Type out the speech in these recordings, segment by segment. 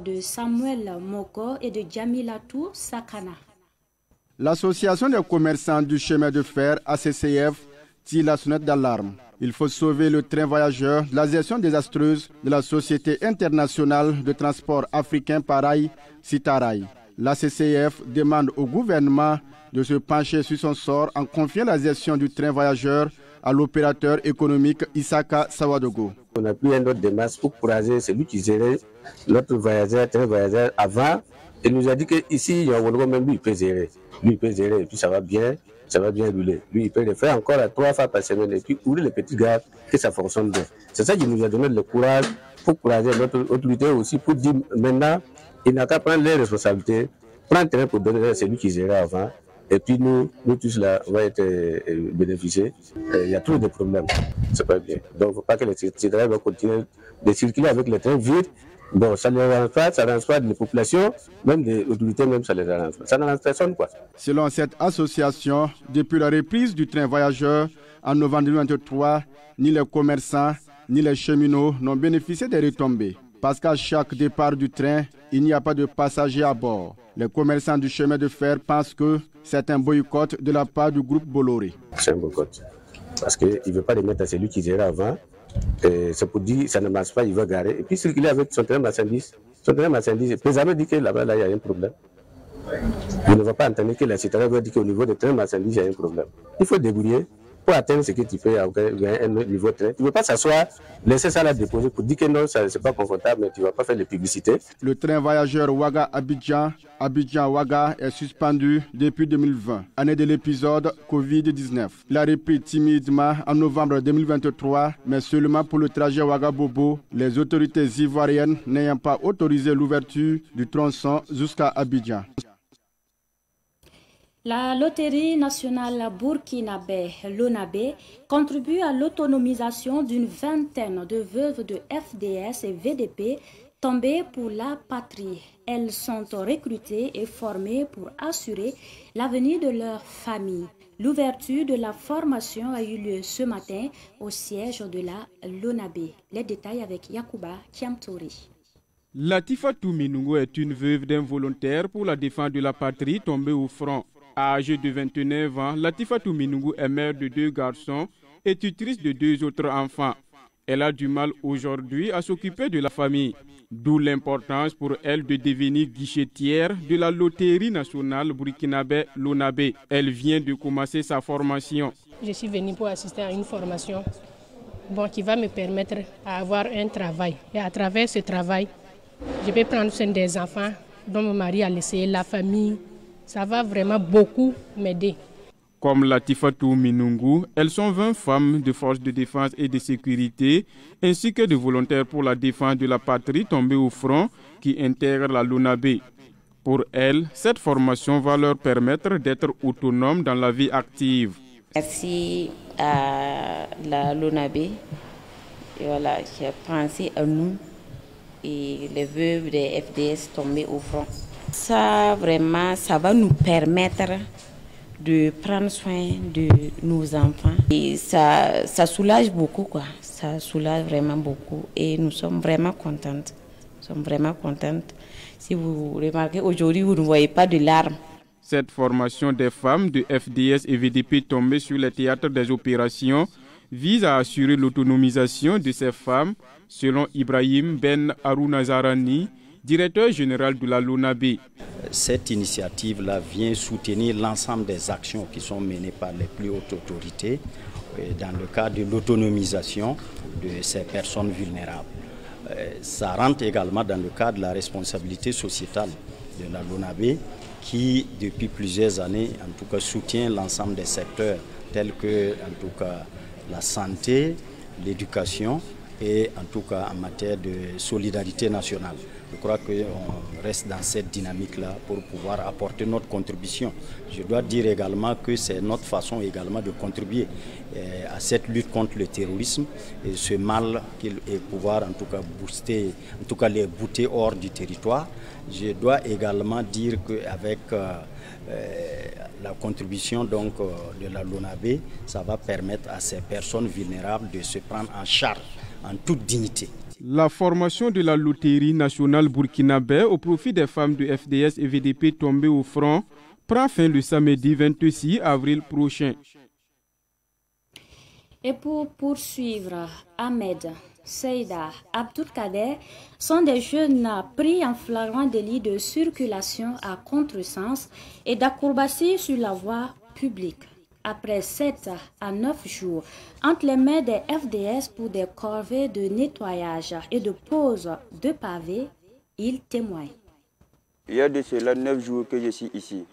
De Samuel Moko et de Jamilatou Sakana. L'association des commerçants du chemin de fer ACCF tire la sonnette d'alarme. Il faut sauver le train voyageur de la gestion désastreuse de la Société internationale de transport africain Paraï Sitaraï. L'ACCF demande au gouvernement de se pencher sur son sort en confiant la gestion du train voyageur à l'opérateur économique Isaka Sawadogo. On a pris un autre démarche pour courager celui qui gérait notre train voyageur avant. Il nous a dit qu'ici, même lui, il peut gérer. Lui, il peut gérer et puis ça va bien rouler. Lui, il peut le faire encore 3 fois par semaine et puis ouvrir les petits gars que ça fonctionne bien. C'est ça qui nous a donné le courage pour courager notre autorité aussi pour dire maintenant, il n'a qu'à prendre les responsabilités, prendre le terrain pour donner à celui qui gérait avant. Et puis nous tous là, on va être bénéficiés. Il y a trop de problèmes. C'est pas bien. Donc il ne faut pas que les citoyens vont continuer de circuler avec les trains vides. Bon, ça ne arrange pas, ça n'arrange pas les populations, même des autorités, même ça ne les arrange pas. Ça n'arrange personne, quoi. Selon cette association, depuis la reprise du train voyageur en novembre 2023, ni les commerçants, ni les cheminots n'ont bénéficié des retombées. Parce qu'à chaque départ du train, il n'y a pas de passagers à bord. Les commerçants du chemin de fer pensent que c'est un boycott de la part du groupe Bolloré. C'est un boycott. Parce qu'il ne veut pas les mettre à celui qui gérait avant. C'est pour dire que ça ne marche pas, il va garer. Et puis circuler avec son train marchandise. Son train marchandise, présentement dit que là-bas, il y a un problème. Il ne va pas entendre que la citoyen va dire qu'au niveau des trains marchandises, il y a un problème. Il faut débrouiller pour atteindre ce que tu fais à un autre niveau de train. Tu ne veux pas s'asseoir, laisser ça là déposer pour dire que non, ce n'est pas confortable, mais tu ne vas pas faire de publicité. Le train voyageur Ouaga-Abidjan, Abidjan-Ouaga est suspendu depuis 2020, année de l'épisode Covid-19. Il a repris timidement en novembre 2023, mais seulement pour le trajet Ouaga-Bobo, les autorités ivoiriennes n'ayant pas autorisé l'ouverture du tronçon jusqu'à Abidjan. La loterie nationale burkinabé, l'ONABé, contribue à l'autonomisation d'une vingtaine de veuves de FDS et VDP tombées pour la patrie. Elles sont recrutées et formées pour assurer l'avenir de leur famille. L'ouverture de la formation a eu lieu ce matin au siège de la l'ONABé. Les détails avec Yacouba Kiamtori. Latifatou Minungo est une veuve d'un volontaire pour la défense de la patrie tombée au front. Âgée de 29 ans, Latifatou Minungu est mère de 2 garçons et tutrice de 2 autres enfants. Elle a du mal aujourd'hui à s'occuper de la famille, d'où l'importance pour elle de devenir guichetière de la loterie nationale burkinabé, l'ONABé. Elle vient de commencer sa formation. Je suis venue pour assister à une formation qui va me permettre d'avoir un travail. Et à travers ce travail, je vais prendre soin des enfants dont mon mari a laissé, la famille. Ça va vraiment beaucoup m'aider. Comme Latifatou Minungu, elles sont 20 femmes de forces de défense et de sécurité, ainsi que de volontaires pour la défense de la patrie tombées au front qui intègrent la LONABé. Pour elles, cette formation va leur permettre d'être autonomes dans la vie active. Merci à la LONABé qui a pensé à nous et les veuves des FDS tombées au front. Ça, vraiment, ça va nous permettre de prendre soin de nos enfants. Et ça soulage beaucoup, quoi. Ça soulage vraiment beaucoup. Et nous sommes vraiment contentes. Nous sommes vraiment contentes. Si vous remarquez, aujourd'hui, vous ne voyez pas de larmes. Cette formation des femmes de FDS et VDP tombées sur les théâtres des opérations vise à assurer l'autonomisation de ces femmes, selon Ibrahim Ben Arounazarani, directeur général de la LONABé. Cette initiative-là vient soutenir l'ensemble des actions qui sont menées par les plus hautes autorités dans le cadre de l'autonomisation de ces personnes vulnérables. Ça rentre également dans le cadre de la responsabilité sociétale de la LONABé qui, depuis plusieurs années, en tout cas, soutient l'ensemble des secteurs tels que, en tout cas, la santé, l'éducation et en tout cas en matière de solidarité nationale. Je crois qu'on reste dans cette dynamique-là pour pouvoir apporter notre contribution. Je dois dire également que c'est notre façon également de contribuer à cette lutte contre le terrorisme et ce mal et pouvoir en tout cas booster, en tout cas les bouter hors du territoire. Je dois également dire qu'avec la contribution donc, de la LONABé, ça va permettre à ces personnes vulnérables de se prendre en charge en toute dignité. La formation de la loterie nationale burkinabé au profit des femmes de FDS et VDP tombées au front prend fin le samedi 26 avril prochain. Et pour poursuivre, Ahmed, Seïda, Abdoulkader sont des jeunes pris en flagrant délit de circulation à contresens et d'acrobatie sur la voie publique. Après 7 à 9 jours entre les mains des FDS pour des corvées de nettoyage et de pose de pavés, ils témoignent. Il y a de cela 9 jours que je suis ici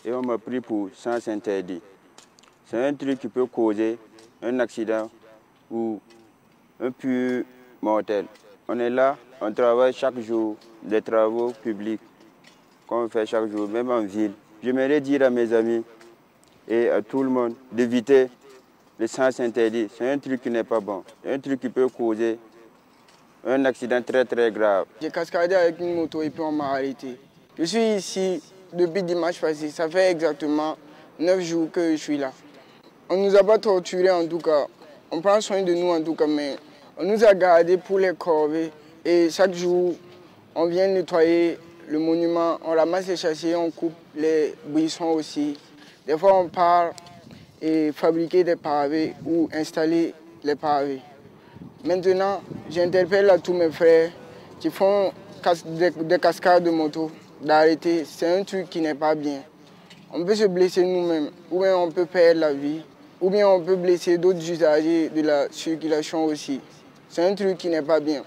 et on m'a pris pour sens interdit. C'est un truc qui peut causer un accident ou un pur mortel. On est là, on travaille chaque jour, des travaux publics qu'on fait chaque jour, même en ville. J'aimerais dire à mes amis et à tout le monde d'éviter le sens interdit. C'est un truc qui n'est pas bon. C'est un truc qui peut causer un accident très très grave. J'ai cascadé avec une moto et puis on m'a arrêté. Je suis ici depuis dimanche passé. Ça fait exactement 9 jours que je suis là. On ne nous a pas torturés en tout cas. On prend soin de nous en tout cas, mais on nous a gardés pour les corvées. Et chaque jour, on vient nettoyer le monument, on ramasse les châssis, on coupe les buissons aussi. Des fois, on part et fabriquer des pavés ou installer les pavés. Maintenant, j'interpelle à tous mes frères qui font des cascades de moto d'arrêter. C'est un truc qui n'est pas bien. On peut se blesser nous-mêmes, ou bien on peut perdre la vie, ou bien on peut blesser d'autres usagers de la circulation aussi. C'est un truc qui n'est pas bien.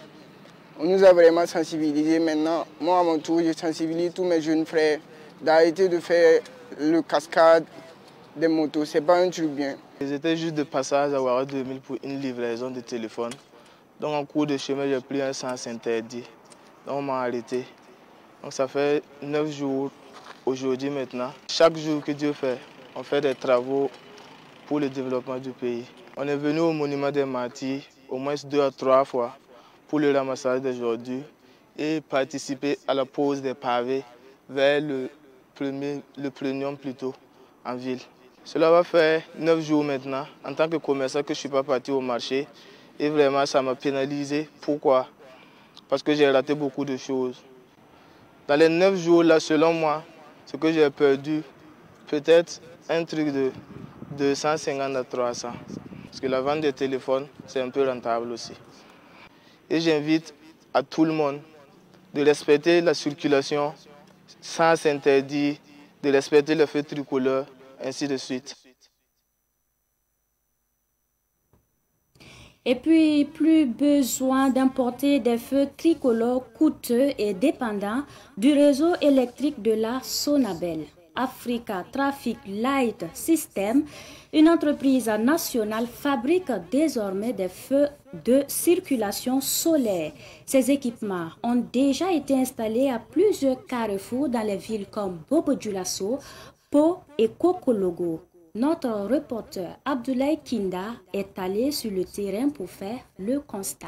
On nous a vraiment sensibilisés. Maintenant, moi à mon tour, je sensibilise tous mes jeunes frères d'arrêter de faire le cascade des motos. C'est pas un truc bien. J'étais juste de passage à Ouara 2000 pour une livraison de téléphone. Donc en cours de chemin, j'ai pris un sens interdit. Donc on m'a arrêté. Donc ça fait 9 jours aujourd'hui maintenant. Chaque jour que Dieu fait, on fait des travaux pour le développement du pays. On est venu au monument des martyrs au moins 2 à 3 fois pour le ramassage d'aujourd'hui et participer à la pose des pavés vers le plénium plutôt en ville. Cela va faire 9 jours maintenant. En tant que commerçant, que je ne suis pas parti au marché. Et vraiment, ça m'a pénalisé. Pourquoi? Parce que j'ai raté beaucoup de choses. Dans les 9 jours, là, selon moi, ce que j'ai perdu, peut-être un truc de 150 à 300. Parce que la vente des téléphones, c'est un peu rentable aussi. Et j'invite à tout le monde de respecter la circulation sans interdit, de respecter le feu tricolore, ainsi de suite. Et puis, plus besoin d'importer des feux tricolores coûteux et dépendants du réseau électrique de la Sonabel. Africa Traffic Light System, une entreprise nationale, fabrique désormais des feux de circulation solaire. Ces équipements ont déjà été installés à plusieurs carrefours dans les villes comme Bobo-Dioulasso, Pau et Kokologo. Notre reporter Abdoulaye Kinda est allé sur le terrain pour faire le constat.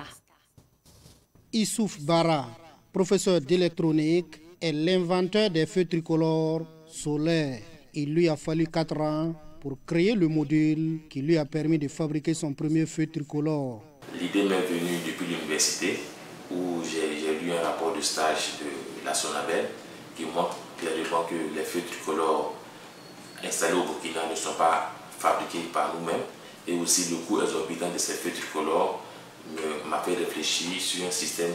Issouf Bara, professeur d'électronique, est l'inventeur des feux tricolores solaires. Il lui a fallu 4 ans pour créer le module qui lui a permis de fabriquer son premier feu tricolore. L'idée m'est venue depuis l'université où j'ai lu un rapport de stage de la Sonabel qui montre clairement que les feux tricolores installés au Burkina ne sont pas fabriqués par nous-mêmes et aussi le coût exorbitant de ces feux tricolores m'a fait réfléchir sur un système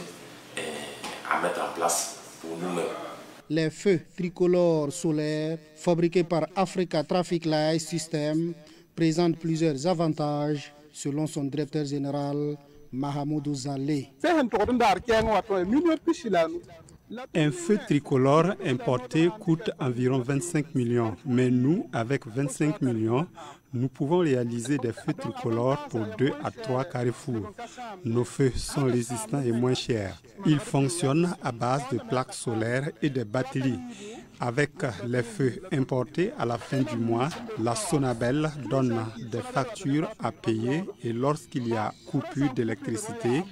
à mettre en place pour nous-mêmes. Les feux tricolores solaires fabriqués par Africa Traffic Light System présentent plusieurs avantages selon son directeur général Mahamoudou Zalé. Un feu tricolore importé coûte environ 25 millions, mais nous, avec 25 millions, nous pouvons réaliser des feux tricolores pour 2 à 3 carrefours. Nos feux sont résistants et moins chers. Ils fonctionnent à base de plaques solaires et de batteries. Avec les feux importés à la fin du mois, la Sonabel donne des factures à payer et lorsqu'il y a coupure d'électricité,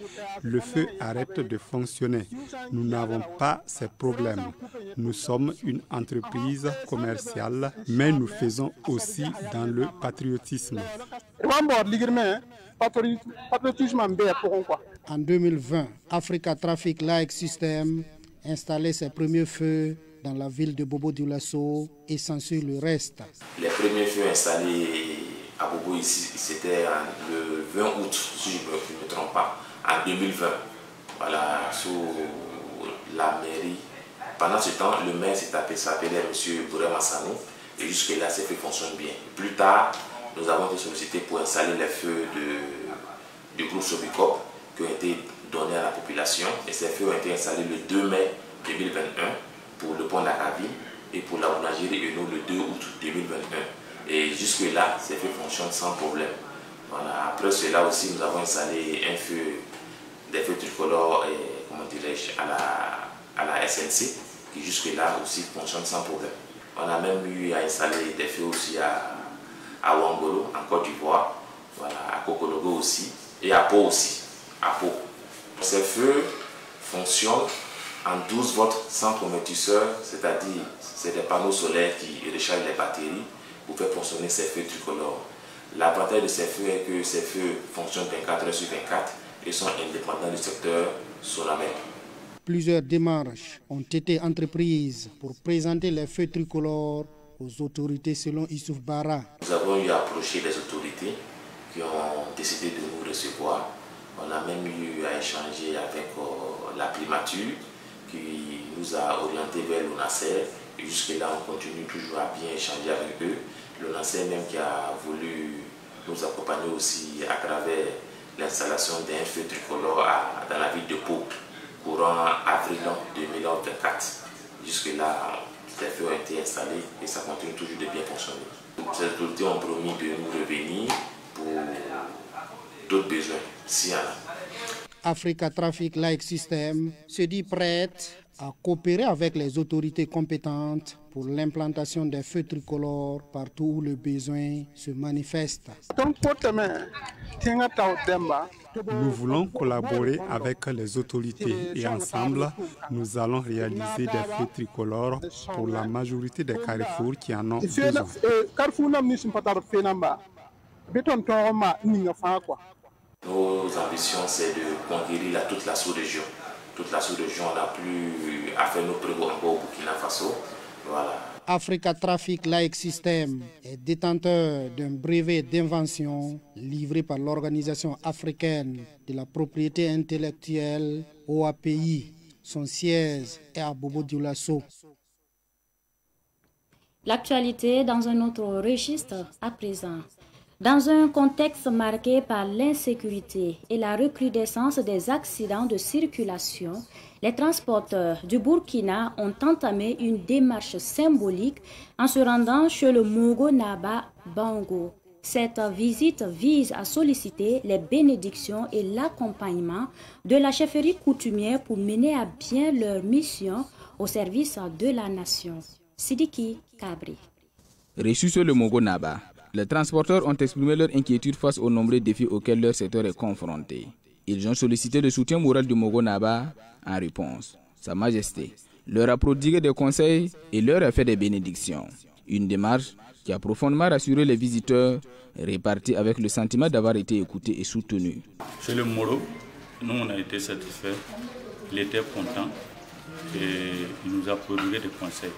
le feu arrête de fonctionner. Nous n'avons pas ces problèmes. Nous sommes une entreprise commerciale, mais nous faisons aussi dans le patriotisme. En 2020, Africa Traffic Light System installait ses premiers feux dans la ville de Bobo-Dioulasso et censure le reste. Les premiers feux installés à Bobo ici, c'était le 20 août, si je ne me trompe pas, en 2020. Voilà, sous la mairie. Pendant ce temps, le maire s'appelait M. Bouré Massanou et jusque-là, ces feux fonctionnent bien. Plus tard, nous avons été sollicités pour installer les feux du groupe Sobicop qui ont été donnés à la population et ces feux ont été installés le 2 mai 2021 pour le pont de la cabine et pour la boulangerie et nous le 2 août 2021. Et jusque-là, ces feux fonctionnent sans problème. Voilà. Après cela aussi, nous avons installé des feux tricolores comment dirais-je, à la SNC qui jusque-là aussi fonctionnent sans problème. On a même eu à installer des feux aussi à Ouangolo, en Côte d'Ivoire, voilà, à Kokologo aussi, et à Pau aussi. À Pau. Ces feux fonctionnent en 12 volts sans convertisseur, c'est-à-dire c'est des panneaux solaires qui rechargent les batteries pour faire fonctionner ces feux tricolores. L'avantage de ces feux est que ces feux fonctionnent 24 heures sur 24 et sont indépendants du secteur Sonabel. Plusieurs démarches ont été entreprises pour présenter les feux tricolores aux autorités selon Issouf Bara. Nous avons eu à approcher les autorités qui ont décidé de nous recevoir. On a même eu à échanger avec la primature qui nous a orientés vers l'ONASER. Et jusque-là, on continue toujours à bien échanger avec eux. L'ONASER même qui a voulu nous accompagner aussi à travers l'installation d'un feu tricolore dans la ville de Pau, courant avril 2024. Jusque-là, les feux ont été installés et ça continue toujours de bien fonctionner. Ces autorités ont promis de nous revenir pour d'autres besoins, s'il y en a. Africa Traffic Light System se dit prête à coopérer avec les autorités compétentes pour l'implantation des feux tricolores partout où le besoin se manifeste. Nous voulons collaborer avec les autorités et ensemble, nous allons réaliser des feux tricolores pour la majorité des carrefours qui en ont besoin. Nos ambitions, c'est de conquérir toute la sous-région. Toute la sous-région, on n'a plus à faire nos preuves encore au Burkina Faso. Voilà. Africa Traffic Light System est détenteur d'un brevet d'invention livré par l'Organisation africaine de la propriété intellectuelle OAPI. Son siège est à Bobo-Dioulasso. L'actualité dans un autre registre à présent. Dans un contexte marqué par l'insécurité et la recrudescence des accidents de circulation, les transporteurs du Burkina ont entamé une démarche symbolique en se rendant chez le Mogo Naba Bango. Cette visite vise à solliciter les bénédictions et l'accompagnement de la chefferie coutumière pour mener à bien leur mission au service de la nation. Sidiki Kabri. Reçu sur le Mogo Naba, les transporteurs ont exprimé leur inquiétude face aux nombreux défis auxquels leur secteur est confronté. Ils ont sollicité le soutien moral du Mogo Naba. En réponse, Sa Majesté leur a prodigué des conseils et leur a fait des bénédictions. Une démarche qui a profondément rassuré les visiteurs, répartis avec le sentiment d'avoir été écoutés et soutenus. Chez le Moro, nous on a été satisfaits, il était content et il nous a prodigué des conseils.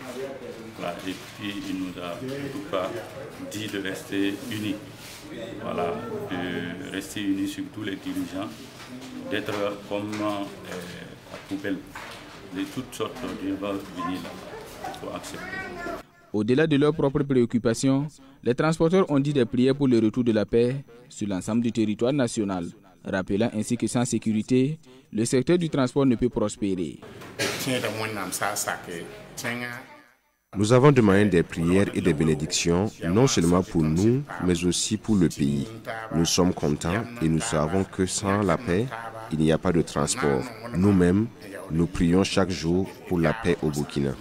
Voilà. Et puis il nous a en tout cas dit de rester unis. Voilà, de rester unis sur tous les dirigeants, d'être comme la poubelle, de toutes sortes de va venir là, il faut accepter. Au-delà de leurs propres préoccupations, les transporteurs ont dit des prières pour le retour de la paix sur l'ensemble du territoire national, rappelant ainsi que sans sécurité, le secteur du transport ne peut prospérer. Nous avons demandé des prières et des bénédictions, non seulement pour nous, mais aussi pour le pays. Nous sommes contents et nous savons que sans la paix, il n'y a pas de transport. Nous-mêmes, nous prions chaque jour pour la paix au Burkina.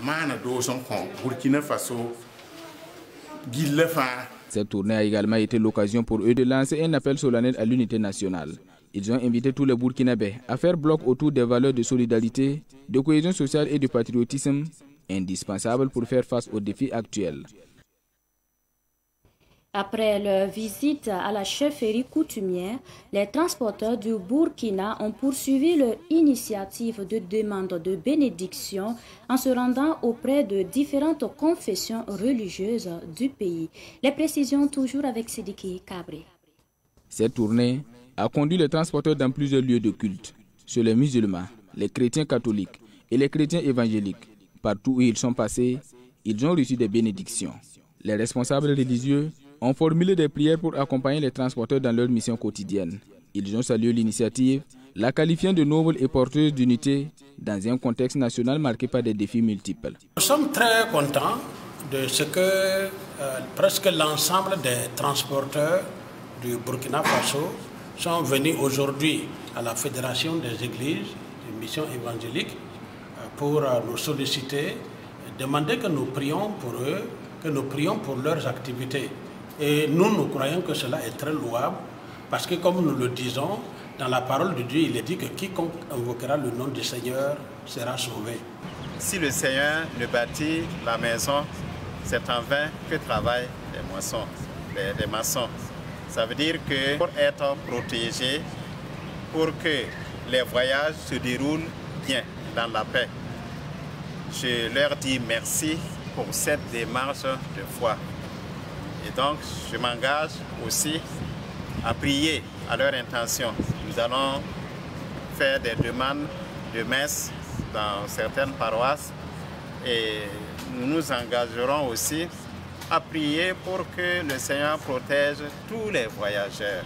Cette tournée a également été l'occasion pour eux de lancer un appel solennel à l'unité nationale. Ils ont invité tous les Burkinabés à faire bloc autour des valeurs de solidarité, de cohésion sociale et de patriotisme, indispensables pour faire face aux défis actuels. Après leur visite à la chefferie coutumière, les transporteurs du Burkina ont poursuivi leur initiative de demande de bénédiction en se rendant auprès de différentes confessions religieuses du pays. Les précisions toujours avec Sidiki Kabré. Cette tournée a conduit les transporteurs dans plusieurs lieux de culte, chez les musulmans, les chrétiens catholiques et les chrétiens évangéliques. Partout où ils sont passés, ils ont reçu des bénédictions. Les responsables religieux ont formulé des prières pour accompagner les transporteurs dans leur mission quotidienne. Ils ont salué l'initiative, la qualifiant de noble et porteuse d'unité dans un contexte national marqué par des défis multiples. Nous sommes très contents de ce que presque l'ensemble des transporteurs du Burkina Faso sont venus aujourd'hui à la Fédération des Églises, des missions évangéliques, pour nous solliciter, demander que nous prions pour eux, que nous prions pour leurs activités. Et nous croyons que cela est très louable parce que comme nous le disons, dans la parole de Dieu, il est dit que quiconque invoquera le nom du Seigneur sera sauvé. Si le Seigneur ne bâtit la maison, c'est en vain que travaillent les maçons. Ça veut dire que pour être protégé, pour que les voyages se déroulent bien, dans la paix, je leur dis merci pour cette démarche de foi. Et donc, je m'engage aussi à prier à leur intention. Nous allons faire des demandes de messe dans certaines paroisses et nous nous engagerons aussi à prier pour que le Seigneur protège tous les voyageurs.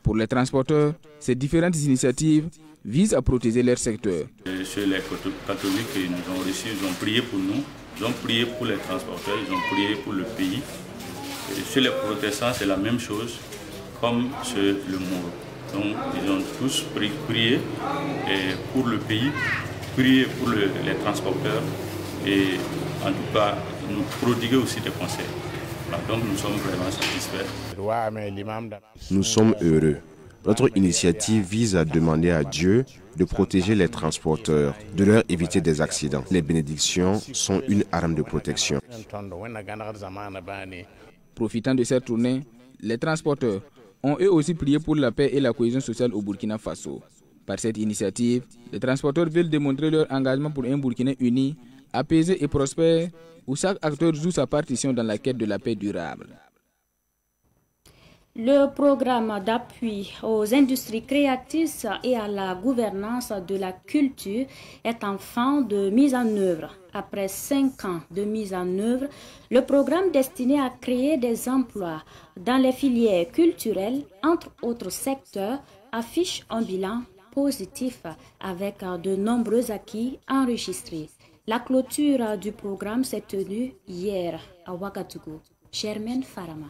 Pour les transporteurs, ces différentes initiatives visent à protéger leur secteur. Chez les catholiques qui nous ont reçus, ils ont prié pour nous, ils ont prié pour les transporteurs, ils ont prié pour le pays. Et chez les protestants, c'est la même chose, comme chez le Moro. Donc, ils ont tous prié pour le pays, prié pour les transporteurs et en tout cas, nous prodiguer aussi des conseils. Donc, nous sommes vraiment satisfaits. Nous sommes heureux. Notre initiative vise à demander à Dieu de protéger les transporteurs, de leur éviter des accidents. Les bénédictions sont une arme de protection. Profitant de cette tournée, les transporteurs ont eux aussi prié pour la paix et la cohésion sociale au Burkina Faso. Par cette initiative, les transporteurs veulent démontrer leur engagement pour un Burkina uni, apaisé et prospère, où chaque acteur joue sa partition dans la quête de la paix durable. Le programme d'appui aux industries créatrices et à la gouvernance de la culture est en fin de mise en œuvre. Après 5 ans de mise en œuvre, le programme destiné à créer des emplois dans les filières culturelles, entre autres secteurs, affiche un bilan positif avec de nombreux acquis enregistrés. La clôture du programme s'est tenue hier à Ouagadougou. Germaine Farama.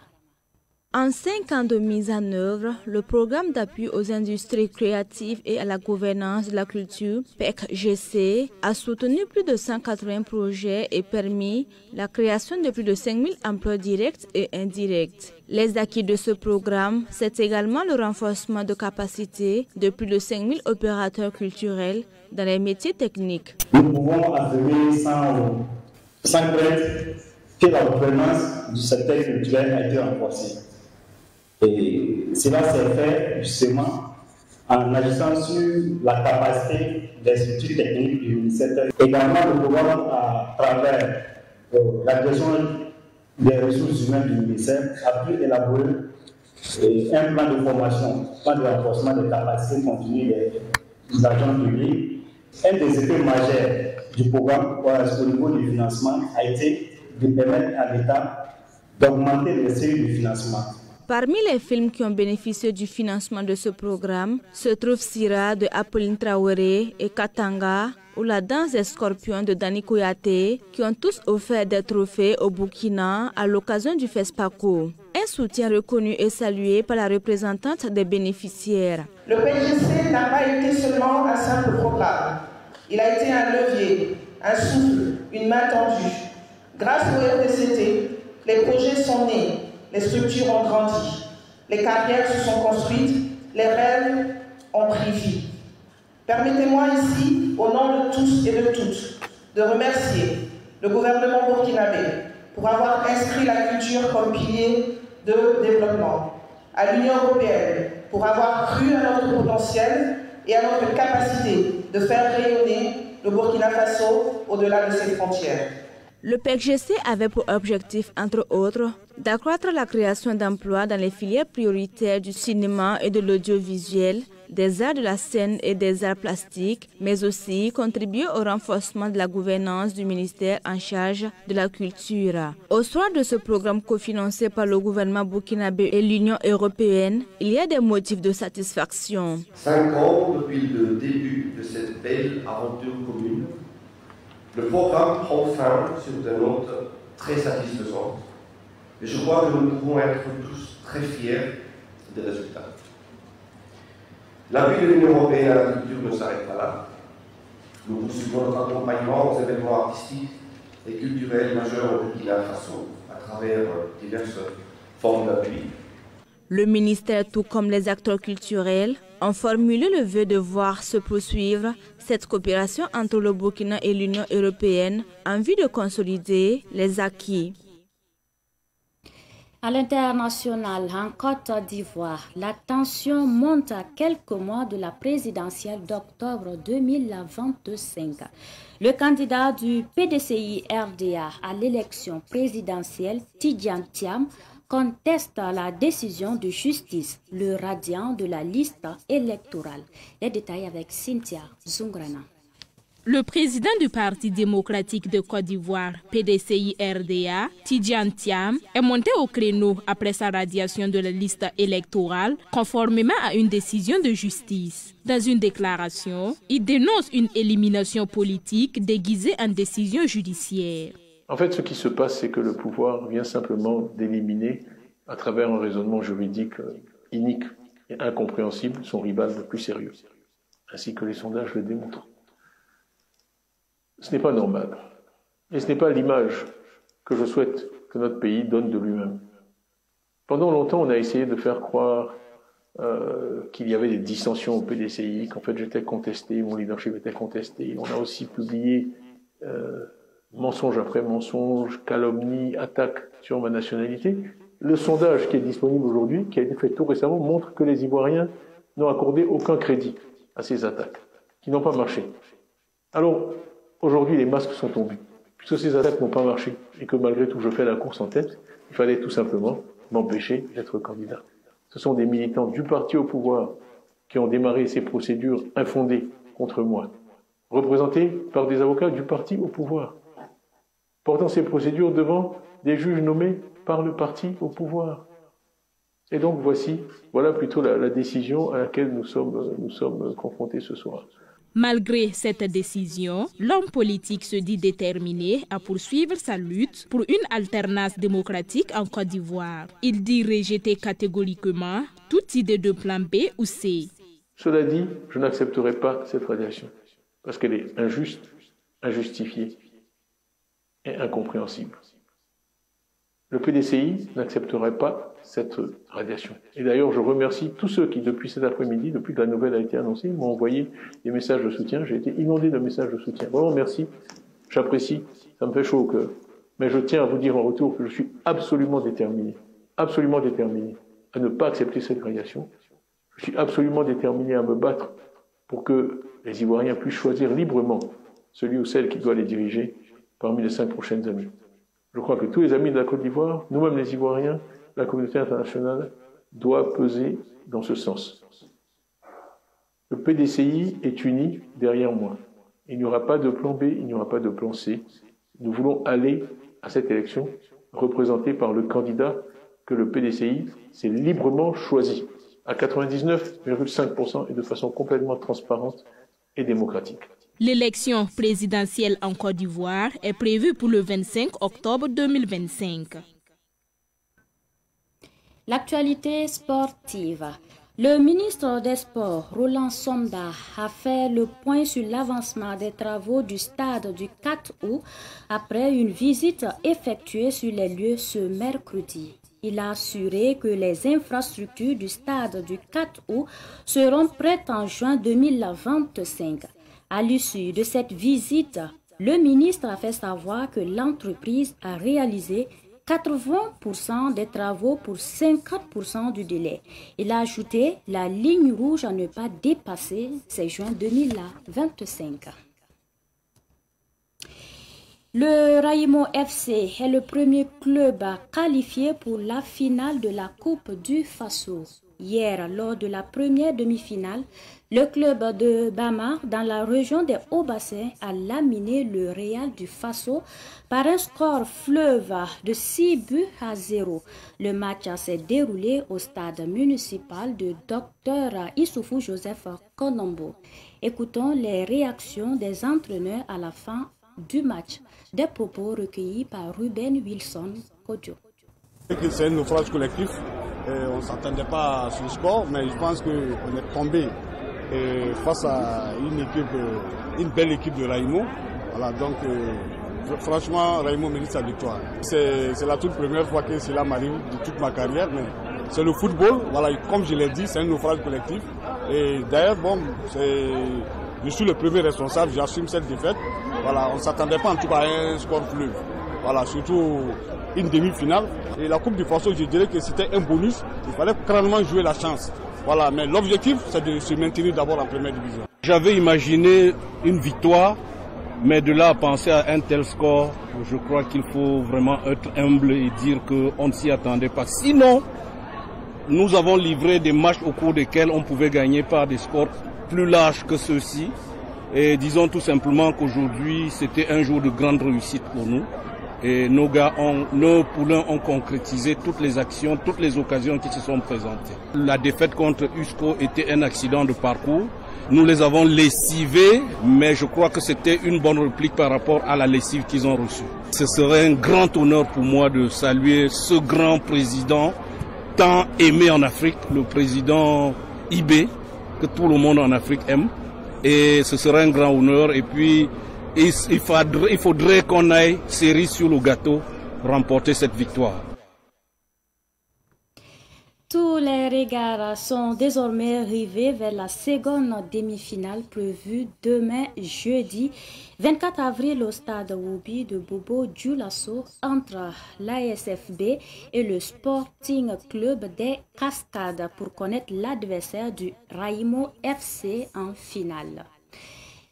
En 5 ans de mise en œuvre, le programme d'appui aux industries créatives et à la gouvernance de la culture, PEC-GC, a soutenu plus de 180 projets et permis la création de plus de 5000 emplois directs et indirects. Les acquis de ce programme, c'est également le renforcement de capacités de plus de 5000 opérateurs culturels dans les métiers techniques. Nous pouvons affirmer sans crainte que la gouvernance du secteur culturel a été renforcée. Et cela s'est fait justement en agissant sur la capacité des structures techniques du ministère. Également, le programme, à travers la gestion des ressources humaines du ministère, a pu élaborer un plan de formation, plan de renforcement des capacités continues des agents publics. Un des effets majeurs du programme au niveau du financement a été de permettre à l'État d'augmenter les seuils de financement. Parmi les films qui ont bénéficié du financement de ce programme se trouvent Sira de Apolline Traoré et Katanga ou La danse des scorpions de Dani Kouyaté, qui ont tous offert des trophées au Burkina à l'occasion du FESPACO. Un soutien reconnu et salué par la représentante des bénéficiaires. Le PGC n'a pas été seulement un simple programme. Il a été un levier, un souffle, une main tendue. Grâce au RDCT, les projets sont nés. Les structures ont grandi, les carrières se sont construites, les rêves ont pris vie. Permettez-moi ici, au nom de tous et de toutes, de remercier le gouvernement burkinabé pour avoir inscrit la culture comme pilier de développement, à l'Union européenne pour avoir cru à notre potentiel et à notre capacité de faire rayonner le Burkina Faso au-delà de ses frontières. Le PECGC avait pour objectif, entre autres, d'accroître la création d'emplois dans les filières prioritaires du cinéma et de l'audiovisuel, des arts de la scène et des arts plastiques, mais aussi contribuer au renforcement de la gouvernance du ministère en charge de la culture. Au soir de ce programme cofinancé par le gouvernement burkinabé et l'Union européenne, il y a des motifs de satisfaction. 5 ans depuis le début de cette belle aventure commune, le programme prend fin sur des notes très satisfaisantes. Et je crois que nous pouvons être tous très fiers des résultats. L'appui de l'Union européenne à la culture ne s'arrête pas là. Nous poursuivons notre accompagnement aux événements artistiques et culturels majeurs au Burkina Faso à travers diverses formes d'appui. Le ministère, tout comme les acteurs culturels, ont formulé le vœu de voir se poursuivre cette coopération entre le Burkina et l'Union européenne en vue de consolider les acquis. À l'international, en Côte d'Ivoire, la tension monte à quelques mois de la présidentielle d'octobre 2025. Le candidat du PDCI-RDA à l'élection présidentielle, Tidjane Thiam, conteste la décision de justice, le radiant de la liste électorale. Les détails avec Cynthia Zungrana. Le président du Parti démocratique de Côte d'Ivoire, PDCI-RDA, Tidjane Thiam, est monté au créneau après sa radiation de la liste électorale, conformément à une décision de justice. Dans une déclaration, il dénonce une élimination politique déguisée en décision judiciaire. En fait, ce qui se passe, c'est que le pouvoir vient simplement d'éliminer, à travers un raisonnement juridique inique et incompréhensible, son rival le plus sérieux, ainsi que les sondages le démontrent. Ce n'est pas normal. Et ce n'est pas l'image que je souhaite que notre pays donne de lui-même. Pendant longtemps, on a essayé de faire croire qu'il y avait des dissensions au PDCI, qu'en fait j'étais contesté, mon leadership était contesté. On a aussi publié mensonge après mensonge, calomnie, attaque sur ma nationalité. Le sondage qui est disponible aujourd'hui, qui a été fait tout récemment, montre que les Ivoiriens n'ont accordé aucun crédit à ces attaques, qui n'ont pas marché. Alors, aujourd'hui, les masques sont tombés. Puisque ces attaques n'ont pas marché et que malgré tout, je fais la course en tête, il fallait tout simplement m'empêcher d'être candidat. Ce sont des militants du parti au pouvoir qui ont démarré ces procédures infondées contre moi, représentés par des avocats du parti au pouvoir, portant ces procédures devant des juges nommés par le parti au pouvoir. Et donc voilà plutôt la décision à laquelle nous sommes confrontés ce soir. Malgré cette décision, l'homme politique se dit déterminé à poursuivre sa lutte pour une alternance démocratique en Côte d'Ivoire. Il dit rejeter catégoriquement toute idée de plan B ou C. Cela dit, je n'accepterai pas cette radiation parce qu'elle est injuste, injustifiée et incompréhensible. Le PDCI n'accepterait pas cette radiation. Et d'ailleurs, je remercie tous ceux qui, depuis cet après-midi, depuis que la nouvelle a été annoncée, m'ont envoyé des messages de soutien. J'ai été inondé de messages de soutien. Vraiment, merci. J'apprécie. Ça me fait chaud au cœur. Mais je tiens à vous dire en retour que je suis absolument déterminé à ne pas accepter cette radiation. Je suis absolument déterminé à me battre pour que les Ivoiriens puissent choisir librement celui ou celle qui doit les diriger parmi les 5 prochaines années. Je crois que tous les amis de la Côte d'Ivoire, nous-mêmes les Ivoiriens, la communauté internationale, doit peser dans ce sens. Le PDCI est uni derrière moi. Il n'y aura pas de plan B, il n'y aura pas de plan C. Nous voulons aller à cette élection représentée par le candidat que le PDCI s'est librement choisi, à 99,5% et de façon complètement transparente et démocratique. L'élection présidentielle en Côte d'Ivoire est prévue pour le 25 octobre 2025. L'actualité sportive. Le ministre des Sports, Roland Somda, a fait le point sur l'avancement des travaux du stade du 4 août après une visite effectuée sur les lieux ce mercredi. Il a assuré que les infrastructures du stade du 4 août seront prêtes en juin 2025. À l'issue de cette visite, le ministre a fait savoir que l'entreprise a réalisé 80% des travaux pour 50% du délai. Il a ajouté la ligne rouge à ne pas dépasser, c'est juin 2025. Le Raïmo FC est le premier club qualifié pour la finale de la Coupe du Faso. Hier, lors de la première demi-finale, le club de Bama, dans la région des Hauts-Bassins, a laminé le Real du Faso par un score fleuve de 6-0. Le match s'est déroulé au stade municipal de Dr Issoufou Joseph Konombo. Écoutons les réactions des entraîneurs à la fin du match. Des propos recueillis par Ruben Wilson Kodjo. C'est un naufrage collectif. On ne s'attendait pas à ce score, mais je pense qu'on est tombé face à une belle équipe de Raïmo. Voilà, donc franchement, Raïmo mérite sa victoire. C'est la toute première fois que cela m'arrive de toute ma carrière, mais c'est le football. Voilà, comme je l'ai dit, c'est un naufrage collectif. Et d'ailleurs, bon, je suis le premier responsable, j'assume cette défaite. Voilà, on ne s'attendait pas en tout cas à un score fleuve. Voilà, surtout une demi-finale. Et la Coupe du Faso, je dirais que c'était un bonus. Il fallait clairement jouer la chance. Voilà, mais l'objectif, c'est de se maintenir d'abord en première division. J'avais imaginé une victoire, mais de là à penser à un tel score, je crois qu'il faut vraiment être humble et dire qu'on ne s'y attendait pas. Sinon, nous avons livré des matchs au cours desquels on pouvait gagner par des scores plus larges que ceux-ci. Et disons tout simplement qu'aujourd'hui, c'était un jour de grande réussite pour nous. Et nos poulains ont concrétisé toutes les actions, toutes les occasions qui se sont présentées. La défaite contre USCO était un accident de parcours. Nous les avons lessivés, mais je crois que c'était une bonne réplique par rapport à la lessive qu'ils ont reçue. Ce serait un grand honneur pour moi de saluer ce grand président tant aimé en Afrique, le président Ibé, que tout le monde en Afrique aime. Et ce serait un grand honneur. Et puis, il faudrait qu'on aille cerise sur le gâteau remporter cette victoire. Tous les regards sont désormais rivés vers la seconde demi-finale prévue demain jeudi 24 avril au stade Woubi de Bobo Dioulasso entre l'ASFB et le Sporting Club des Cascades pour connaître l'adversaire du Raïmo FC en finale.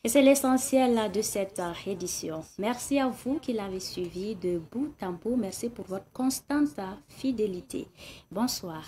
Et c'est l'essentiel de cette édition. Merci à vous qui l'avez suivi de bout en bout. Merci pour votre constante fidélité. Bonsoir.